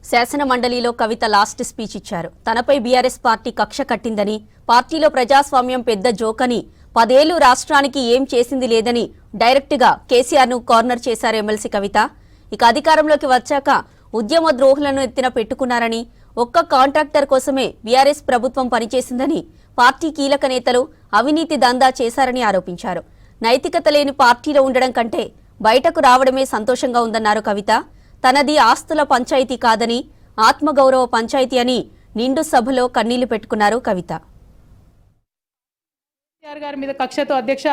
శాసన మండలిలో కవిత last speech ఇచ్చారు. తనపై బీఆర్ఎస్ పార్టీ కక్ష కట్టిందని, పార్టీలో ప్రజాస్వామ్యం పెద్ద జోకని, 10 ఏళ్లు రాష్ట్రానికి ఏం చేసింది లేదని డైరెక్ట్ గా కేసీఆర్ ను కార్నర్ చేశారు ఎమ్మెల్సీ కవిత. ఇక అధికారంలోకి వచ్చాక ఉద్యమ ద్రోహులను ఎత్తిన పెట్టుకున్నారని, ఒక్క కాంట్రాక్టర్ కోసమే బీఆర్ఎస్ ప్రభుత్వం పనిచేసిందని, పార్టీ కీలక నేతలు అవినీతి దందా చేశారని ఆరోపించారు. నైతికత లేని పార్టీలో ఉండడం కంటే బయటకు రావడమే సంతోషంగా ఉందన్నారు కవిత. తనది ఆస్తుల పంచాయతీ కాదని, ఆత్మగౌరవ పంచాయతీ అని నిండు సభలో కన్నీళ్లు పెట్టుకున్నారు కవిత. కేసీఆర్ గారి మీద కక్షతో అధ్యక్ష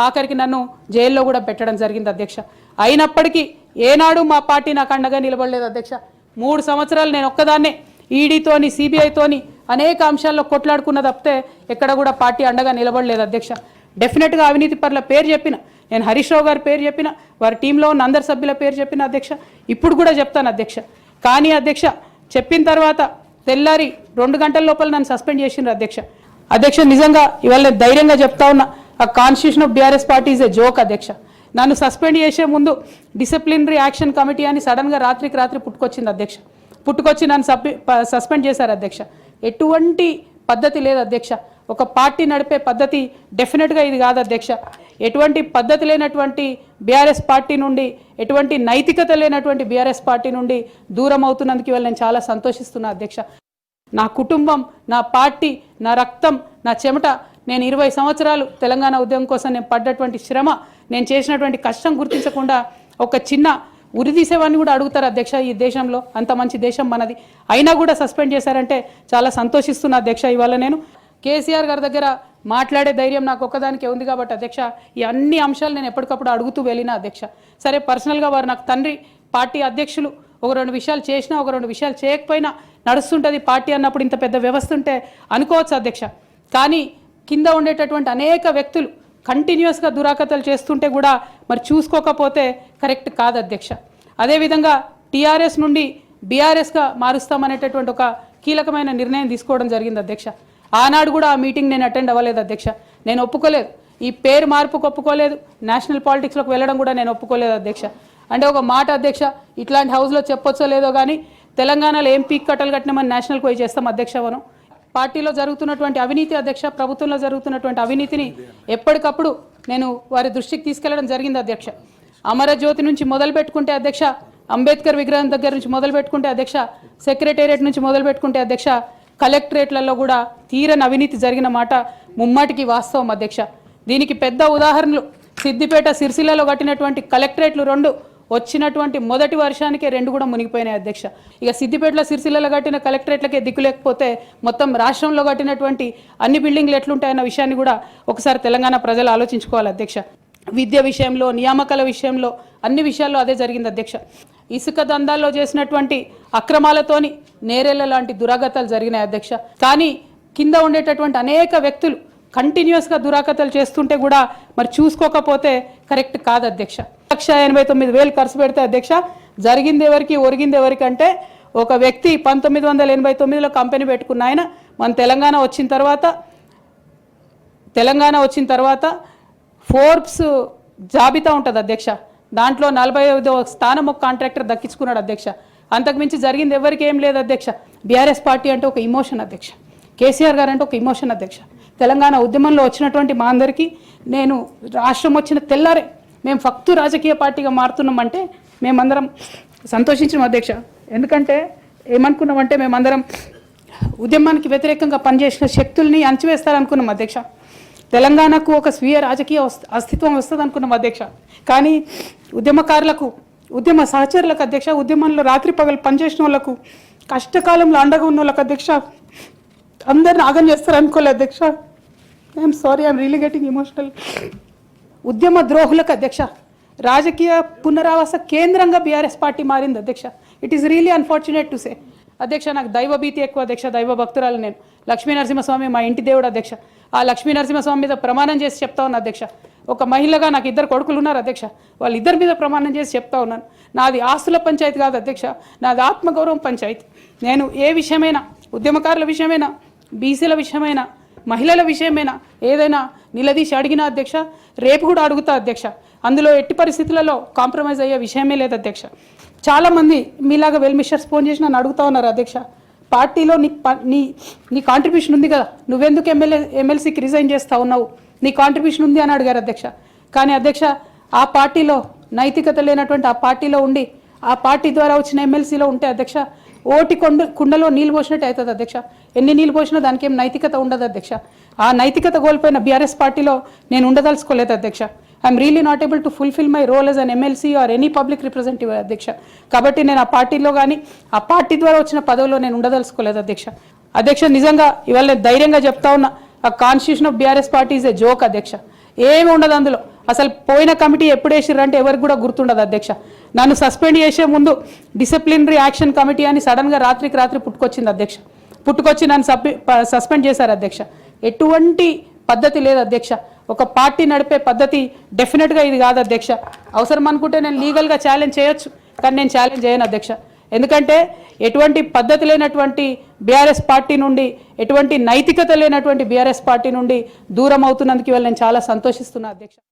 ఆఖరికి నన్ను జైల్లో కూడా పెట్టడం జరిగింది అధ్యక్ష. అయినప్పటికీ ఏనాడు మా పార్టీ నాకు అండగా నిలబడలేదు అధ్యక్ష. 3 సంవత్సరాలు నేను ఒక్కదాన్నే ఈడీతోని సిబిఐతోని అనేక అంశాల్లో కొట్లాడుకున్న తప్పితే ఎక్కడ కూడా పార్టీ అండగా నిలబడలేదు అధ్యక్ష. డెఫినెట్గా అవినీతి పరుల పేరు చెప్పిన, నేను హరీష్ రావు గారి పేరు చెప్పిన, వారి టీంలో ఉన్న అందరి సభ్యుల పేరు చెప్పిన అధ్యక్ష. ఇప్పుడు కూడా చెప్తాను అధ్యక్ష. కానీ అధ్యక్ష చెప్పిన తర్వాత తెల్లారి 2 గంటల లోపల నన్ను సస్పెండ్ చేసిండ్రు అధ్యక్ష. అధ్యక్ష నిజంగా ఇవాళ ధైర్యంగా చెప్తా ఉన్నా, ఆ constitution of BRS party is a joke అధ్యక్ష. నన్ను సస్పెండ్ చేసే ముందు డిసిప్లినరీ యాక్షన్ కమిటీ అని సడన్గా రాత్రికి రాత్రి పుట్టుకొచ్చింది అధ్యక్ష. పుట్టుకొచ్చి నన్ను సస్పెండ్ చేశారు అధ్యక్ష. ఎటువంటి పద్ధతి లేదు అధ్యక్ష. ఒక పార్టీ నడిపే పద్ధతి డెఫినెట్గా ఇది కాదు అధ్యక్ష. ఎటువంటి పద్ధతి లేనటువంటి బీఆర్ఎస్ పార్టీ నుండి, ఎటువంటి నైతికత లేనటువంటి బీఆర్ఎస్ పార్టీ నుండి దూరం అవుతున్నందుకు ఇవాళ నేను చాలా సంతోషిస్తున్నా అధ్యక్ష. నా కుటుంబం, నా పార్టీ, నా రక్తం, నా చెమట, నేను 20 సంవత్సరాలు తెలంగాణ ఉద్యమం కోసం నేను పడ్డటువంటి శ్రమ, నేను చేసినటువంటి కష్టం గుర్తించకుండా ఒక చిన్న ఉరిదీసేవాడిని కూడా అడుగుతారు అధ్యక్ష. ఈ దేశంలో అంత మంచి దేశం మనది, అయినా కూడా సస్పెండ్ చేశారంటే చాలా సంతోషిస్తున్నా అధ్యక్ష. ఇవాళ నేను కేసీఆర్ గారి దగ్గర మాట్లాడే ధైర్యం నాకు ఒక్కదానికే ఉంది కాబట్టి అధ్యక్ష ఈ అన్ని అంశాలు నేను ఎప్పటికప్పుడు అడుగుతూ వెళ్ళినా అధ్యక్ష. సరే పర్సనల్గా వారు నాకు తండ్రి, పార్టీ అధ్యక్షులు, 1-2 విషయాలు చేసినా 1-2 విషయాలు చేయకపోయినా నడుస్తుంటుంది పార్టీ అన్నప్పుడు. ఇంత పెద్ద వ్యవస్థ ఉంటే అనుకోవచ్చు అధ్యక్ష. కానీ కింద ఉండేటటువంటి అనేక వ్యక్తులు కంటిన్యూస్గా దురాకతలు చేస్తుంటే కూడా మరి చూసుకోకపోతే కరెక్ట్ కాదు అధ్యక్ష. అదేవిధంగా టీఆర్ఎస్ నుండి బీఆర్ఎస్గా మారుస్తామనేటటువంటి ఒక కీలకమైన నిర్ణయం తీసుకోవడం జరిగింది అధ్యక్ష. ఆనాడు కూడా ఆ మీటింగ్ నేను అటెండ్ అవ్వలేదు అధ్యక్ష. నేను ఒప్పుకోలేదు, ఈ పేరు మార్పుకు ఒప్పుకోలేదు, నేషనల్ పాలిటిక్స్లోకి వెళ్ళడం కూడా నేను ఒప్పుకోలేదు అధ్యక్ష. అంటే ఒక మాట అధ్యక్ష, ఇట్లాంటి హౌస్లో చెప్పొచ్చో లేదో కానీ తెలంగాణలో ఏం పీక్ కట్టలు కట్టినామని నేషనల్కి పోయి చేస్తాం అధ్యక్ష. మనం పార్టీలో జరుగుతున్నటువంటి అవినీతి అధ్యక్ష, ప్రభుత్వంలో జరుగుతున్నటువంటి అవినీతిని ఎప్పటికప్పుడు నేను వారి దృష్టికి తీసుకెళ్లడం జరిగింది అధ్యక్ష. అమరజ్యోతి నుంచి మొదలు పెట్టుకుంటే అధ్యక్ష, అంబేద్కర్ విగ్రహం దగ్గర నుంచి మొదలు పెట్టుకుంటే అధ్యక్ష, సెక్రటేరియట్ నుంచి మొదలు పెట్టుకుంటే అధ్యక్ష, కలెక్టరేట్లలో కూడా తీరని అవినీతి జరిగిన మాట ముమ్మాటికి వాస్తవం అధ్యక్ష. దీనికి పెద్ద ఉదాహరణలు సిద్దిపేట, సిరిసిల్లలో కట్టినటువంటి కలెక్టరేట్లు 2 వచ్చినటువంటి మొదటి వర్షానికే 2 కూడా మునిగిపోయినాయి అధ్యక్ష. ఇక సిద్దిపేటలో, సిరిసిల్లలో కట్టిన కలెక్టరేట్లకే దిక్కు లేకపోతే మొత్తం రాష్ట్రంలో కట్టినటువంటి అన్ని బిల్డింగ్లు ఎట్లుంటాయన్న విషయాన్ని కూడా ఒకసారి తెలంగాణ ప్రజలు ఆలోచించుకోవాలి అధ్యక్ష. విద్య విషయంలో, నియామకాల విషయంలో, అన్ని విషయాల్లో అదే జరిగింది అధ్యక్ష. ఇసుక దందాల్లో చేసినటువంటి అక్రమాలతోని నేరేళ్ల లాంటి దురాగతాలు జరిగినాయి అధ్యక్ష. కానీ కింద ఉండేటటువంటి అనేక వ్యక్తులు కంటిన్యూస్గా దురాగతాలు చేస్తుంటే కూడా మరి చూసుకోకపోతే కరెక్ట్ కాదు అధ్యక్ష. 1,89,000 ఖర్చు పెడితే అధ్యక్ష జరిగింది ఎవరికి, ఒరిగింది ఎవరికి అంటే ఒక వ్యక్తి 1989లో కంపెనీ పెట్టుకున్న ఆయన మన తెలంగాణ వచ్చిన తర్వాత ఫోర్బ్స్ జాబితా ఉంటుంది అధ్యక్ష. దాంట్లో 45వ స్థానం ఒక కాంట్రాక్టర్ దక్కించుకున్నాడు అధ్యక్ష. అంతకుమించి జరిగింది ఎవరికి ఏం లేదు అధ్యక్ష. బీఆర్ఎస్ పార్టీ అంటే ఒక ఇమోషన్ అధ్యక్ష, కేసీఆర్ గారు అంటే ఒక ఇమోషన్ అధ్యక్ష. తెలంగాణ ఉద్యమంలో వచ్చినటువంటి మా అందరికీ, నేను రాష్ట్రం వచ్చిన తెల్లారే మేము ఫక్తు రాజకీయ పార్టీగా మారుతున్నామంటే మేమందరం సంతోషించిన అధ్యక్ష. ఎందుకంటే ఏమనుకున్నామంటే మేమందరం ఉద్యమానికి వ్యతిరేకంగా పనిచేసిన శక్తుల్ని అణచివేస్తారనుకున్నాం అధ్యక్ష. తెలంగాణకు ఒక స్వీయ రాజకీయ అస్తిత్వం వస్తుంది అనుకున్నాం అధ్యక్ష. కానీ ఉద్యమకారులకు, ఉద్యమ సహచరులకు అధ్యక్ష, ఉద్యమంలో రాత్రి పగలు పనిచేసిన వాళ్ళకు, కష్టకాలంలో అండగా ఉన్న వాళ్ళకు అధ్యక్ష అందరిని ఆగం చేస్తారు అనుకోలేదు అధ్యక్ష. I'm sorry, I'm really getting emotional. ఉద్యమ ద్రోహులకు అధ్యక్ష రాజకీయ పునరావాస కేంద్రంగా బీఆర్ఎస్ పార్టీ మారింది అధ్యక్ష. It is really unfortunate to say అధ్యక్ష. నాకు దైవ భీతి ఎక్కువ అధ్యక్ష, దైవ భక్తురాలు నేను. లక్ష్మీ నరసింహస్వామి మా ఇంటి దేవుడు అధ్యక్ష. ఆ లక్ష్మీ నరసింహస్వామి మీద ప్రమాణం చేసి చెప్తా ఉన్నా అధ్యక్ష. ఒక మహిళగా నాకు 2 కొడుకులు ఉన్నారు అధ్యక్ష. వాళ్ళిద్దరి మీద ప్రమాణం చేసి చెప్తా ఉన్నాను, నాది ఆస్తుల పంచాయతీ కాదు అధ్యక్ష, నాది ఆత్మగౌరవం పంచాయతీ. నేను ఏ విషయమైనా, ఉద్యమకారుల విషయమైనా, బీసీల విషయమైనా, మహిళల విషయమైనా ఏదైనా నిలదీసి అడిగినా అధ్యక్ష, రేపు కూడా అడుగుతా అధ్యక్ష. అందులో ఎట్టి పరిస్థితులలో కాంప్రమైజ్ అయ్యే విషయమే లేదు అధ్యక్ష. చాలామంది మీలాగా వెల్ మిషర్స్ ఫోన్ చేసి నన్ను అడుగుతా ఉన్నారు అధ్యక్ష, పార్టీలో నీ కాంట్రిబ్యూషన్ ఉంది కదా, నువ్వెందుకు ఎమ్మెల్సీకి రిజైన్ చేస్తా ఉన్నావు, నీ కాంట్రిబ్యూషన్ ఉంది అని అడిగారు అధ్యక్ష. కానీ అధ్యక్ష, ఆ పార్టీలో నైతికత లేనటువంటి ఆ పార్టీలో ఉండి ఆ పార్టీ ద్వారా వచ్చిన ఎమ్మెల్సీలో ఉంటే అధ్యక్ష, ఓటి కుండలో నీళ్ళు పోసినట్టు అవుతుంది అధ్యక్ష. ఎన్ని నీళ్ళు పోసినా దానికి ఏం నైతికత ఉండదు అధ్యక్ష. ఆ నైతికత కోల్పోయిన బీఆర్ఎస్ పార్టీలో నేను ఉండదలుచుకోలేదు అధ్యక్ష. I'm really not able to fulfil my role as an MLC or any public representative అధ్యక్ష. కాబట్టి నేను ఆ పార్టీలో కానీ ఆ పార్టీ ద్వారా వచ్చిన పదవిలో నేను ఉండదలుచుకోలేదు అధ్యక్ష. అధ్యక్ష, నిజంగా ఇవాళ నేను ధైర్యంగా చెప్తా ఉన్నా, ఆ constitution of BRS party is a joke అధ్యక్ష. ఏమి ఉండదు అందులో. అసలు పోయిన కమిటీ ఎప్పుడు వేసిర్రంటే ఎవరికి కూడా గుర్తుండదు అధ్యక్ష. నన్ను సస్పెండ్ చేసే ముందు డిసిప్లినరీ యాక్షన్ కమిటీ అని సడన్గా రాత్రికి రాత్రి పుట్టుకొచ్చింది అధ్యక్ష. పుట్టుకొచ్చి నన్ను సస్పెండ్ చేశారు అధ్యక్ష. ఎటువంటి పద్ధతి లేదు అధ్యక్ష. ఒక పార్టీ నడిపే పద్ధతి డెఫినెట్గా ఇది కాదు అధ్యక్ష. అవసరం అనుకుంటే నేను లీగల్గా ఛాలెంజ్ చేయొచ్చు, కానీ నేను ఛాలెంజ్ చేయను అధ్యక్ష. ఎందుకంటే ఎటువంటి పద్ధతి లేనటువంటి బీఆర్ఎస్ పార్టీ నుండి, ఎటువంటి నైతికత లేనటువంటి బీఆర్ఎస్ పార్టీ నుండి దూరం అవుతున్నందుకు ఇవాళ నేను చాలా సంతోషిస్తున్నా అధ్యక్ష.